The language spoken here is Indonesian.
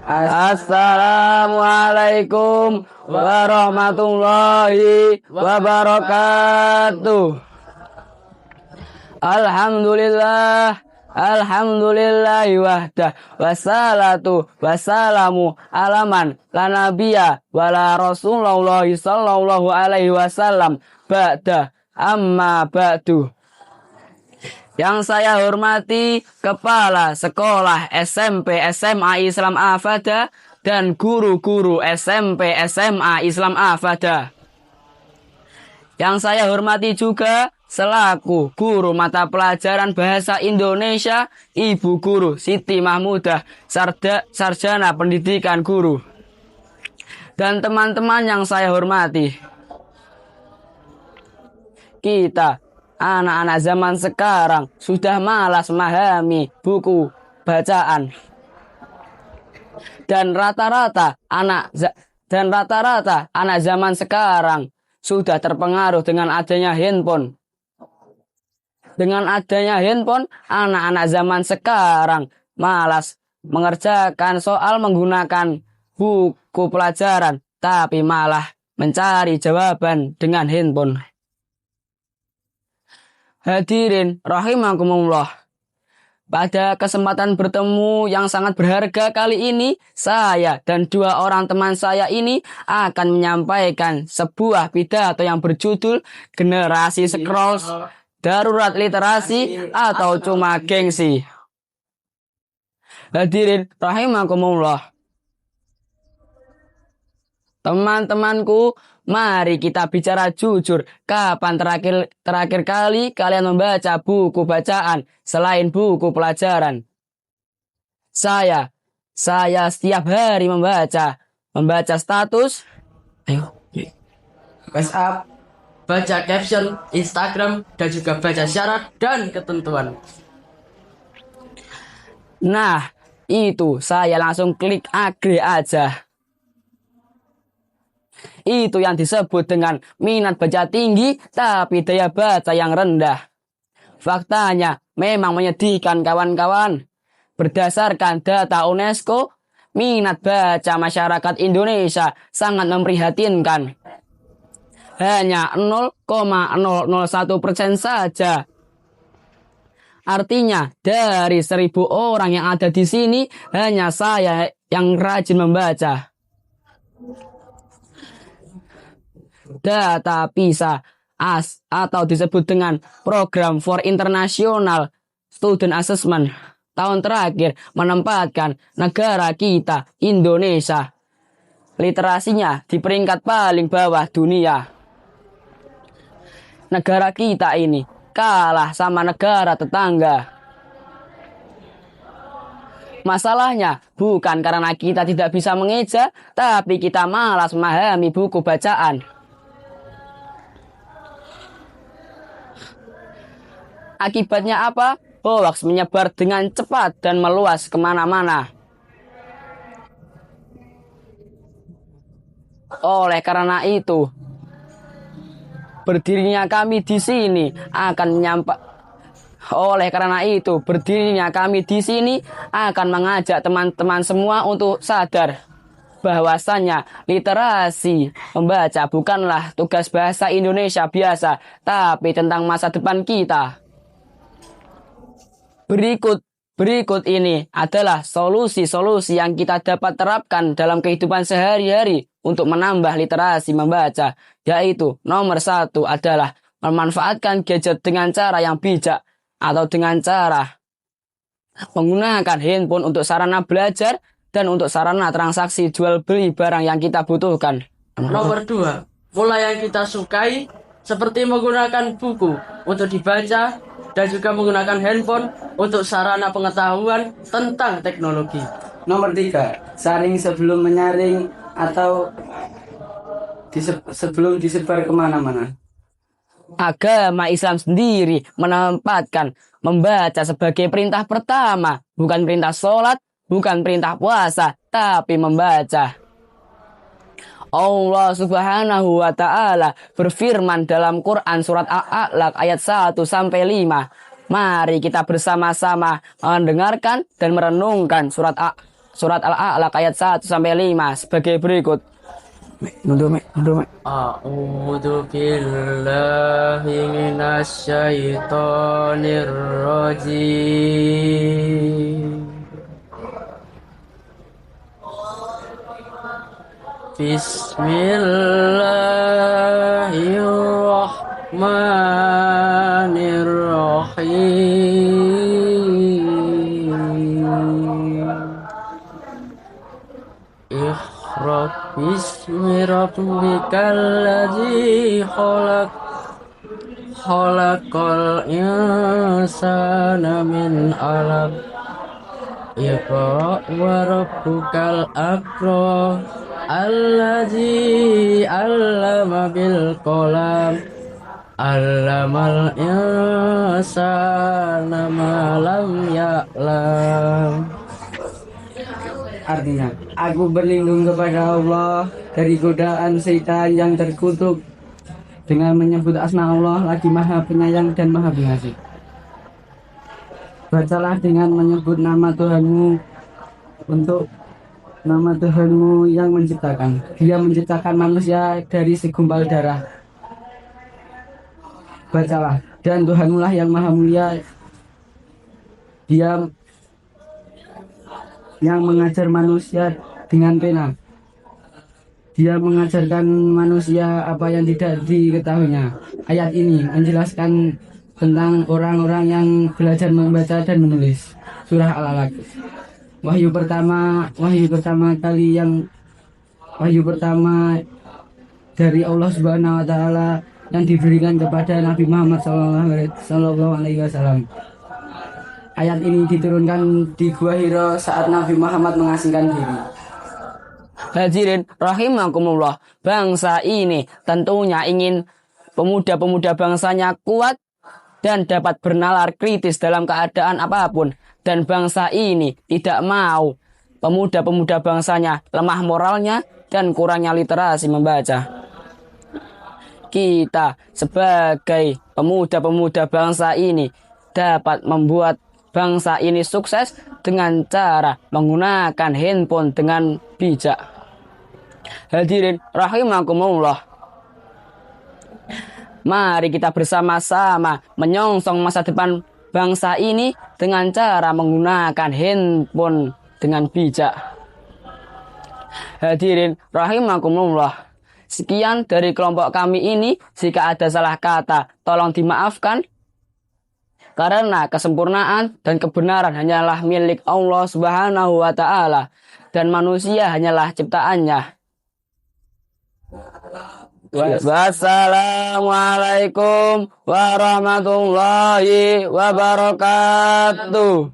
Assalamualaikum warahmatullahi wabarakatuh. Alhamdulillahi wahdah, wassalatu wassalamu alaman la nabiyya wala rasulullah sallallahu alaihi wasallam ba'da amma ba'du. Yang saya hormati Kepala Sekolah SMP SMA Islam Afada dan guru-guru SMP SMA Islam Afada. Yang saya hormati juga selaku guru mata pelajaran Bahasa Indonesia Ibu Guru Siti Mahmudah, Sarjana Pendidikan Guru. Dan teman-teman yang saya hormati, kita anak-anak zaman sekarang sudah malas memahami buku bacaan. Dan rata-rata anak zaman sekarang sudah terpengaruh dengan adanya handphone. Dengan adanya handphone, anak-anak zaman sekarang malas mengerjakan soal menggunakan buku pelajaran, tapi malah mencari jawaban dengan handphone. Hadirin rahimakumullah. Pada kesempatan bertemu yang sangat berharga kali ini, saya dan dua orang teman saya ini akan menyampaikan sebuah pidato yang berjudul Generasi Scrolls, Darurat Literasi atau Cuma Gengsi. Hadirin rahimakumullah. Teman-temanku, mari kita bicara jujur. Kapan terakhir kali kalian membaca buku bacaan selain buku pelajaran? Saya setiap hari membaca status, WhatsApp, baca caption Instagram, dan juga baca syarat dan ketentuan. Nah, itu saya langsung klik agree aja. Itu yang disebut dengan minat baca tinggi tapi daya baca yang rendah. Faktanya memang menyedihkan kawan-kawan. Berdasarkan data UNESCO, minat baca masyarakat Indonesia sangat memprihatinkan. Hanya 0,001% saja. Artinya dari 1.000 orang yang ada di sini, hanya saya yang rajin membaca. Data PISA atau disebut dengan Program for International Student Assessment tahun terakhir menempatkan negara kita, Indonesia, literasinya di peringkat paling bawah dunia. Negara kita ini kalah sama negara tetangga. Masalahnya bukan karena kita tidak bisa mengeja, tapi kita malas memahami buku bacaan. Akibatnya apa? Hoax menyebar dengan cepat dan meluas kemana-mana. Oleh karena itu, berdirinya kami di sini akan mengajak teman-teman semua untuk sadar bahwasannya literasi membaca bukanlah tugas bahasa Indonesia biasa, tapi tentang masa depan kita. Berikut ini adalah solusi-solusi yang kita dapat terapkan dalam kehidupan sehari-hari untuk menambah literasi membaca, yaitu nomor 1 adalah memanfaatkan gadget dengan cara yang bijak atau dengan cara menggunakan handphone untuk sarana belajar dan untuk sarana transaksi jual beli barang yang kita butuhkan. Nomor 2, mulai yang kita sukai seperti menggunakan buku untuk dibaca dan juga menggunakan handphone untuk sarana pengetahuan tentang teknologi. Nomor 3, saring sebelum menyaring atau sebelum disebar kemana-mana. Agama Islam sendiri menempatkan membaca sebagai perintah pertama, bukan perintah sholat, bukan perintah puasa, tapi membaca. Allah Subhanahu wa Ta'ala berfirman dalam Quran surat Al-A'laq ayat 1-5. Mari kita bersama-sama mendengarkan dan merenungkan surat surat Al-A'la ayat 1 sampai 5 sebagai berikut. Nunduk, Mek. A'udzu billahi minasyaitonir rajim. Bismillahirrahmanirrahim. Iqra bismi rabbikal ladzi khalaq. Khalaqal insana min 'alaq. Iqra wa rabbukal akram. Allazi 'allama bil qalam. 'Allamal insana ma lam ya'lam. Artinya, aku berlindung kepada Allah dari godaan setan yang terkutuk dengan menyebut asma Allah lagi maha penyayang dan maha pengasih. Bacalah dengan menyebut nama Tuhanmu untuk nama Tuhanmu yang menciptakan. Dia menciptakan manusia dari segumpal darah. Bacalah, dan Tuhanmu lah yang maha mulia. Dia yang mengajar manusia dengan pena. Dia mengajarkan manusia apa yang tidak diketahuinya. Ayat ini menjelaskan tentang orang-orang yang belajar membaca dan menulis. Surah Al-Alaq. Wahyu pertama dari Allah Subhanahu wa taala yang diberikan kepada Nabi Muhammad sallallahu alaihi wasallam. Ayat ini diturunkan di Gua Hira saat Nabi Muhammad mengasingkan diri. Hadirin rahimakumullah, bangsa ini tentunya ingin pemuda-pemuda bangsanya kuat dan dapat bernalar kritis dalam keadaan apapun. Dan bangsa ini tidak mau pemuda-pemuda bangsanya lemah moralnya dan kurangnya literasi membaca. Kita sebagai pemuda-pemuda bangsa ini dapat membuat bangsa ini sukses dengan cara menggunakan handphone dengan bijak. Hadirin rahimakumullah, mari kita bersama-sama menyongsong masa depan bangsa ini dengan cara menggunakan handphone dengan bijak. Hadirin rahimakumullah, sekian dari kelompok kami ini. Jika ada salah kata, tolong dimaafkan. Karena kesempurnaan dan kebenaran hanyalah milik Allah Subhanahu wa taala dan manusia hanyalah ciptaannya. Wassalamualaikum warahmatullahi wabarakatuh.